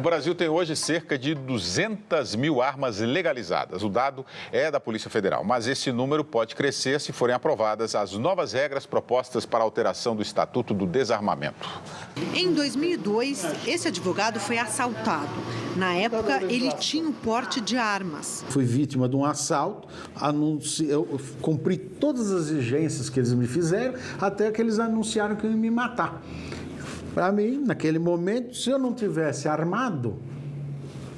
O Brasil tem hoje cerca de 200 mil armas legalizadas. O dado é da Polícia Federal, mas esse número pode crescer se forem aprovadas as novas regras propostas para a alteração do Estatuto do Desarmamento. Em 2002, esse advogado foi assaltado. Na época, ele tinha o porte de armas. Fui vítima de um assalto, eu cumpri todas as exigências que eles me fizeram, até que eles anunciaram que iam me matar. Para mim, naquele momento, se eu não tivesse armado,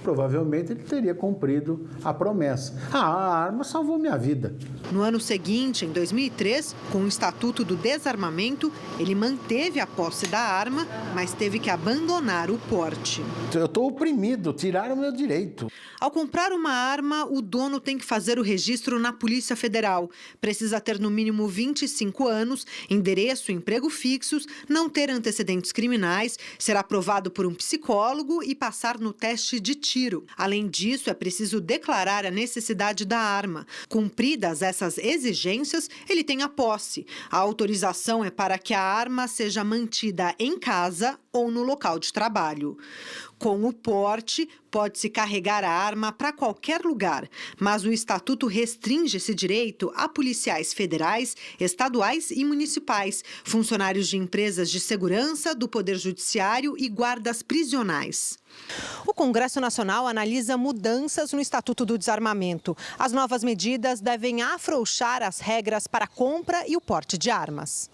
provavelmente ele teria cumprido a promessa. A arma salvou minha vida. No ano seguinte, em 2003, com o Estatuto do Desarmamento, ele manteve a posse da arma, mas teve que abandonar o porte. Eu estou oprimido, tiraram o meu direito. Ao comprar uma arma, o dono tem que fazer o registro na Polícia Federal. Precisa ter no mínimo 25 anos, endereço e emprego fixos, não ter antecedentes criminais, ser aprovado por um psicólogo e passar no teste de tiro. Além disso, é preciso declarar a necessidade da arma. Cumpridas essas exigências, ele tem a posse. A autorização é para que a arma seja mantida em casa ou no local de trabalho. Com o porte, pode-se carregar a arma para qualquer lugar, mas o Estatuto restringe esse direito a policiais federais, estaduais e municipais, funcionários de empresas de segurança, do Poder Judiciário e guardas prisionais. O Congresso Nacional analisa mudanças no Estatuto do Desarmamento. As novas medidas devem afrouxar as regras para a compra e o porte de armas.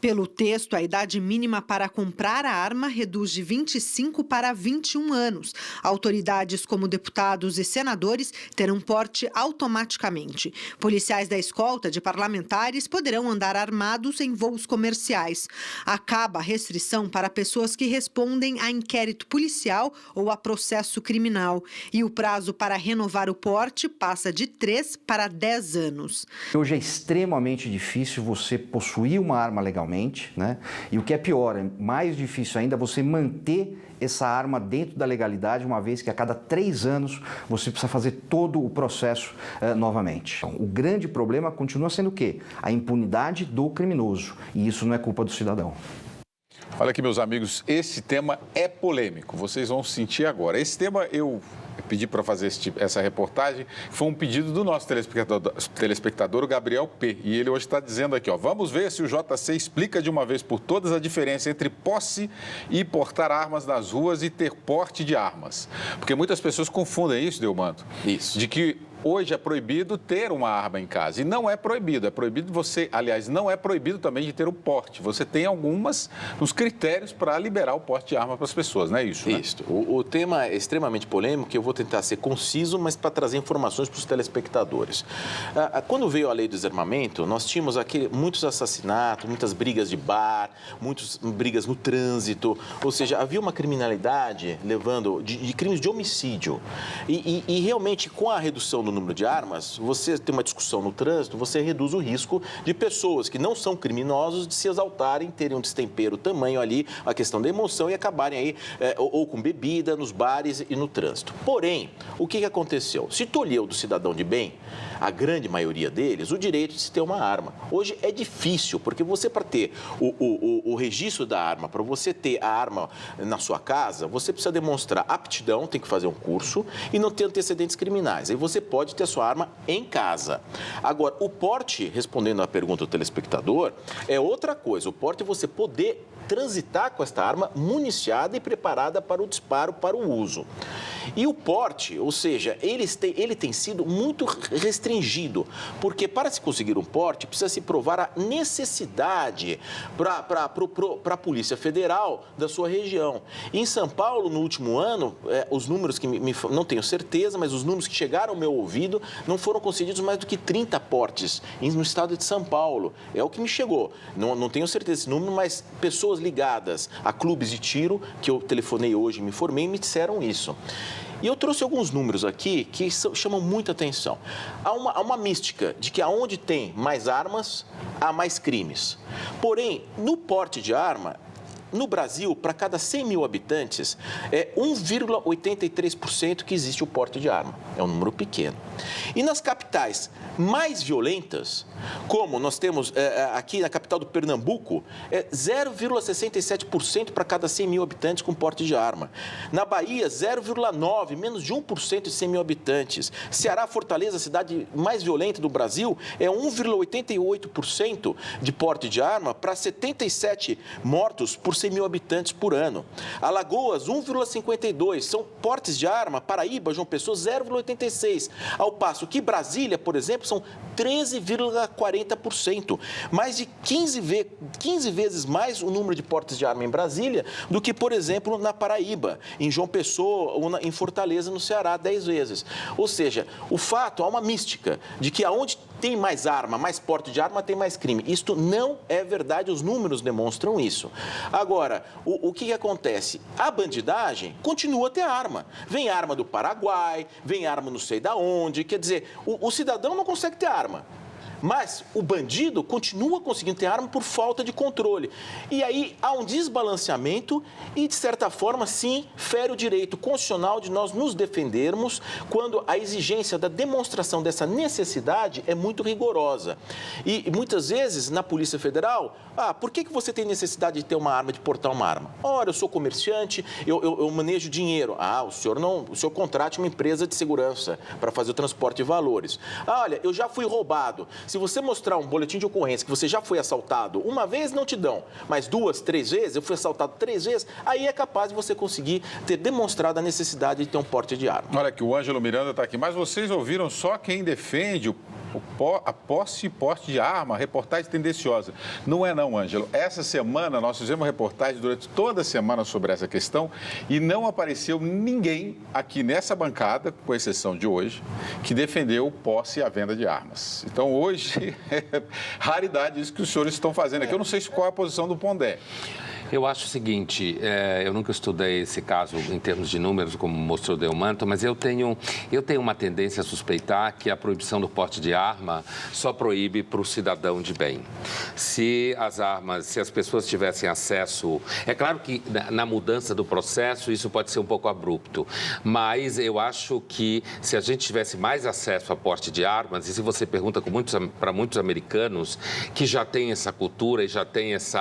Pelo texto, a idade mínima para comprar a arma reduz de 25 para 21 anos. Autoridades como deputados e senadores terão porte automaticamente. Policiais da escolta de parlamentares poderão andar armados em voos comerciais. Acaba a restrição para pessoas que respondem a inquérito policial ou a processo criminal. E o prazo para renovar o porte passa de 3 para 10 anos. Hoje é extremamente difícil você possuir uma arma legalmente. Né? E o que é pior, é mais difícil ainda você manter essa arma dentro da legalidade, uma vez que a cada 3 anos você precisa fazer todo o processo novamente. Então, o grande problema continua sendo o quê? A impunidade do criminoso. E isso não é culpa do cidadão. Olha aqui, meus amigos, esse tema é polêmico, vocês vão sentir agora. Esse tema eu pedi para fazer essa reportagem, foi um pedido do nosso telespectador, o Gabriel P. E ele hoje está dizendo aqui, ó, vamos ver se o JC explica de uma vez por todas a diferença entre posse e portar armas nas ruas e ter porte de armas. Porque muitas pessoas confundem isso, Delmanto. Isso. De que hoje é proibido ter uma arma em casa. E não é proibido você, aliás, não é proibido também de ter o porte. Você tem uns critérios para liberar o porte de arma para as pessoas, não é isso? Isso. Né? O tema é extremamente polêmico, eu vou tentar ser conciso, mas para trazer informações para os telespectadores. Quando veio a lei do desarmamento, nós tínhamos aqui muitos assassinatos, muitas brigas de bar, muitas brigas no trânsito, ou seja, havia uma criminalidade levando de crimes de homicídio. E realmente, com a redução do número de armas, você tem uma discussão no trânsito, você reduz o risco de pessoas que não são criminosos de se exaltarem, terem um destempero tamanho ali, a questão da emoção e acabarem aí ou com bebida nos bares e no trânsito. Porém, o que aconteceu? Se tolheu do cidadão de bem, a grande maioria deles, o direito de se ter uma arma. Hoje é difícil, porque você, para ter o registro da arma, para você ter a arma na sua casa, você precisa demonstrar aptidão, tem que fazer um curso e não ter antecedentes criminais. Aí você pode ter a sua arma em casa. Agora, o porte, respondendo à pergunta do telespectador, é outra coisa. O porte é você poder transitar com esta arma municiada e preparada para o disparo, para o uso. E o porte, ou seja, ele tem sido muito restringido, porque para se conseguir um porte, precisa se provar a necessidade para a Polícia Federal da sua região. E em São Paulo, no último ano, os números que não tenho certeza, mas os números que chegaram ao meu ouvido, não foram concedidos mais do que 30 portes no estado de São Paulo. É o que me chegou. Não tenho certeza desse número, mas pessoas ligadas a clubes de tiro, que eu telefonei hoje e me informei, me disseram isso. E eu trouxe alguns números aqui que chamam muita atenção. Há uma mística de que aonde tem mais armas, há mais crimes. Porém, no porte de arma, no Brasil, para cada 100 mil habitantes, é 1,83% que existe o porte de arma. É um número pequeno. E nas capitais mais violentas, como nós temos aqui na capital do Pernambuco, é 0,67% para cada 100 mil habitantes com porte de arma. Na Bahia, 0,9%, menos de 1% de 100 mil habitantes. Ceará, Fortaleza, a cidade mais violenta do Brasil, é 1,88% de porte de arma para 77 mortos por 100 mil habitantes por ano. Alagoas, 1,52%. São portes de arma. Paraíba, João Pessoa, 0,86%. Ao passo que Brasília, por exemplo, são 13,40%. Mais de 15 vezes mais o número de portes de arma em Brasília do que, por exemplo, na Paraíba, em João Pessoa ou em Fortaleza, no Ceará, 10 vezes. Ou seja, o fato, há uma mística de que aonde tem mais arma, mais porte de arma, tem mais crime. Isto não é verdade, os números demonstram isso. Agora, o que acontece? A bandidagem continua a ter arma. Vem arma do Paraguai, vem arma não sei da onde, quer dizer, o cidadão não consegue ter arma. Mas o bandido continua conseguindo ter arma por falta de controle. E aí há um desbalanceamento e, de certa forma, sim, fere o direito constitucional de nós nos defendermos quando a exigência da demonstração dessa necessidade é muito rigorosa. E muitas vezes, na Polícia Federal, por que você tem necessidade de ter uma arma, de portar uma arma? Ora, eu sou comerciante, eu manejo dinheiro. O senhor contrate uma empresa de segurança para fazer o transporte de valores. Olha, eu já fui roubado. Se você mostrar um boletim de ocorrência que você já foi assaltado uma vez, não te dão, mas 2, 3 vezes, eu fui assaltado 3 vezes, aí é capaz de você conseguir ter demonstrado a necessidade de ter um porte de arma. Olha que o Ângelo Miranda está aqui, mas vocês ouviram só quem defende a posse e porte de arma, reportagem tendenciosa. Não é não, Ângelo. Essa semana nós fizemos uma reportagem durante toda a semana sobre essa questão e não apareceu ninguém aqui nessa bancada, com exceção de hoje, que defendeu posse e a venda de armas. Então hoje é raridade isso que os senhores estão fazendo aqui. Eu não sei qual é a posição do Pondé. Eu acho o seguinte, eu nunca estudei esse caso em termos de números, como mostrou Delmanto, mas eu tenho uma tendência a suspeitar que a proibição do porte de arma só proíbe para o cidadão de bem. Se as pessoas tivessem acesso... É claro que na mudança do processo isso pode ser um pouco abrupto, mas eu acho que se a gente tivesse mais acesso a porte de armas, e se você pergunta para muitos americanos que já têm essa cultura e já têm esse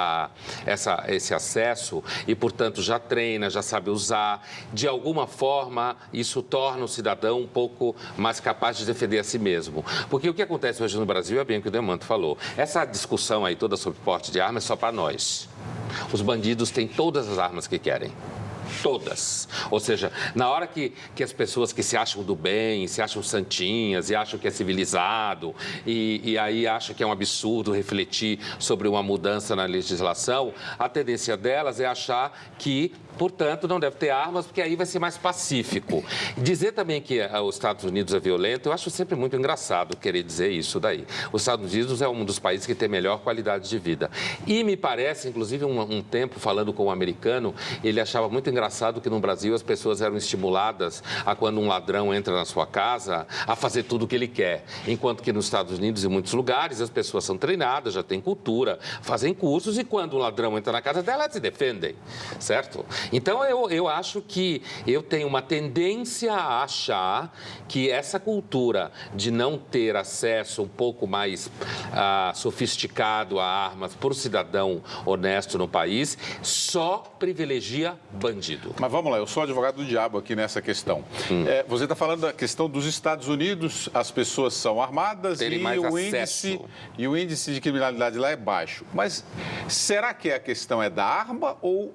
acesso e, portanto, já treina, já sabe usar. De alguma forma, isso torna o cidadão um pouco mais capaz de defender a si mesmo. Porque o que acontece hoje no Brasil é bem o que o Delmanto falou. Essa discussão aí toda sobre porte de arma é só para nós. Os bandidos têm todas as armas que querem. Todas. Ou seja, na hora que as pessoas que se acham do bem, se acham santinhas e acham que é civilizado e aí acham que é um absurdo refletir sobre uma mudança na legislação, a tendência delas é achar que, portanto, não deve ter armas, porque aí vai ser mais pacífico. Dizer também que os Estados Unidos é violento, eu acho sempre muito engraçado querer dizer isso daí. Os Estados Unidos é um dos países que tem melhor qualidade de vida. E me parece, inclusive, um tempo, falando com um americano, ele achava muito engraçado que no Brasil as pessoas eram estimuladas a, quando um ladrão entra na sua casa, a fazer tudo o que ele quer. Enquanto que nos Estados Unidos e em muitos lugares as pessoas são treinadas, já têm cultura, fazem cursos e quando um ladrão entra na casa dela, elas se defendem, certo? Então eu acho que eu tenho uma tendência a achar que essa cultura de não ter acesso um pouco mais sofisticado a armas por cidadão honesto no país só privilegia bandido. Mas vamos lá, eu sou advogado do diabo aqui nessa questão. Você está falando da questão dos Estados Unidos, as pessoas são armadas e o índice de criminalidade lá é baixo. Mas será que a questão é da arma ou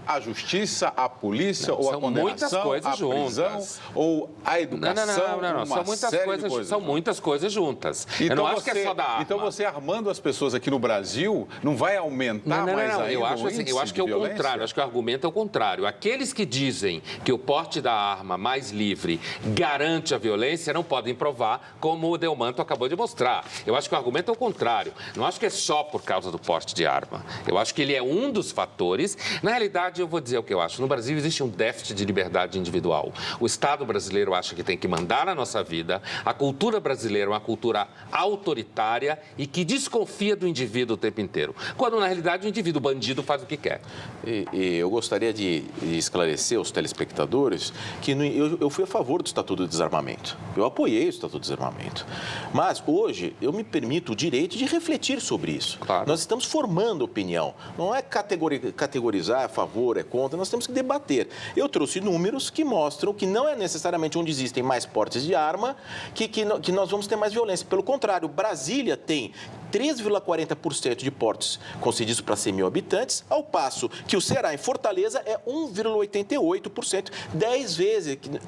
a justiça, a polícia, ou a condenação, a prisão, ou a educação? Não. São muitas coisas juntas. Então, eu não acho que é só da arma. Então você armando as pessoas aqui no Brasil não vai aumentar mais ainda eu acho, o índice eu acho que é o contrário. Acho que o argumento é o contrário. Aqueles que dizem que o porte da arma mais livre garante a violência não podem provar, como o Delmanto acabou de mostrar. Eu acho que o argumento é o contrário. Não acho que é só por causa do porte de arma. Eu acho que ele é um dos fatores. Na realidade, eu vou dizer o que eu acho. No Brasil existe um déficit de liberdade individual. O Estado brasileiro acha que tem que mandar na nossa vida. A cultura brasileira é uma cultura autoritária e que desconfia do indivíduo o tempo inteiro. Quando, na realidade, o indivíduo bandido faz o que quer. E eu gostaria de esclarecer aos telespectadores que eu fui a favor do Estatuto do Desarmamento. Eu apoiei o Estatuto do Desarmamento. Mas, hoje, eu me permito o direito de refletir sobre isso. Claro. Nós estamos formando opinião. Não é categorizar, a favor, é contra. Nós temos que debater. Eu trouxe números que mostram que não é necessariamente onde existem mais portes de arma que nós vamos ter mais violência. Pelo contrário, Brasília tem 3,40% de portes concedidos para 100 mil habitantes, ao passo que o Ceará, em Fortaleza, é 1,88%,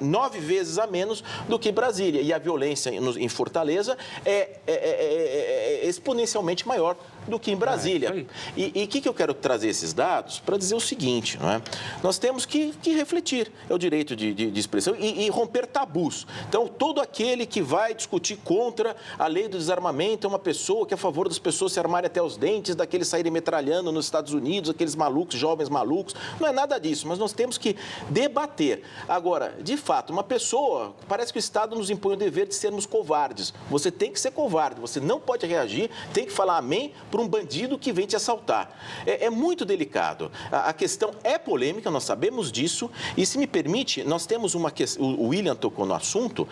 9 vezes a menos do que Brasília. E a violência em Fortaleza é exponencialmente maior do que em Brasília. E o que eu quero trazer esses dados? Para dizer o seguinte, não é? Nós temos que refletir, é o direito de expressão, e romper tabus. Então, todo aquele que vai discutir contra a lei do desarmamento é uma pessoa que é a favor das pessoas se armarem até os dentes, daqueles saírem metralhando nos Estados Unidos, aqueles malucos, jovens malucos. Não é nada disso, mas nós temos que debater. Agora, de fato, uma pessoa, parece que o Estado nos impõe o dever de sermos covardes. Você tem que ser covarde, você não pode reagir, tem que falar amém para um bandido que vem te assaltar. É muito delicado. A questão é polêmica, nós sabemos disso, e se me permite, nós temos uma questão, o William tocou no assunto,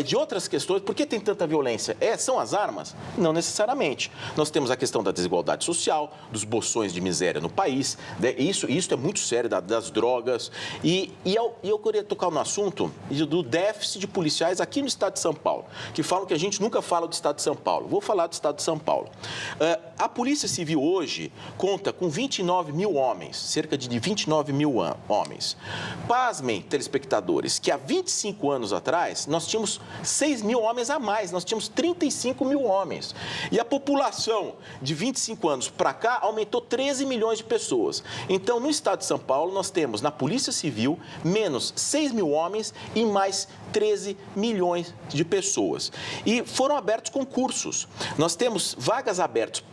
de outras questões. Por que tem tanta violência? São as armas? Não necessariamente. Nós temos a questão da desigualdade social, dos bolsões de miséria no país, né? Isso é muito sério, das drogas, e eu queria tocar no assunto do déficit de policiais aqui no estado de São Paulo, que falam que a gente nunca fala do estado de São Paulo. Vou falar do estado de São Paulo. A Polícia Civil hoje conta com 29 mil homens, cerca de 29 mil homens. Pasmem, telespectadores, que há 25 anos atrás nós tínhamos 6 mil homens a mais, nós tínhamos 35 mil homens. E a população de 25 anos para cá aumentou 13 milhões de pessoas. Então, no estado de São Paulo, nós temos na Polícia Civil menos 6 mil homens e mais 13 milhões de pessoas. E foram abertos concursos. Nós temos vagas abertas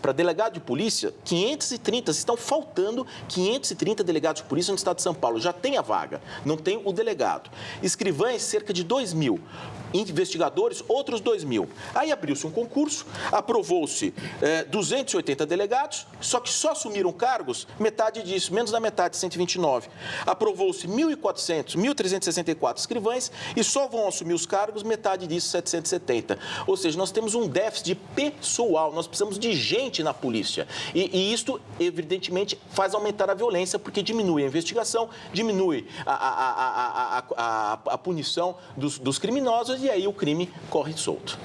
para delegado de polícia, 530, estão faltando 530 delegados de polícia no estado de São Paulo. Já tem a vaga, não tem o delegado. Escrivães, cerca de 2 mil. Investigadores, outros 2 mil. Aí abriu-se um concurso, aprovou-se 280 delegados, só que só assumiram cargos metade disso, menos da metade, 129. Aprovou-se 1.400, 1.364 escrivães e só vão assumir os cargos metade disso, 770. Ou seja, nós temos um déficit de pessoal, nós precisamos de gente na polícia. E isto, evidentemente, faz aumentar a violência, porque diminui a investigação, diminui a punição dos criminosos, e aí o crime corre solto.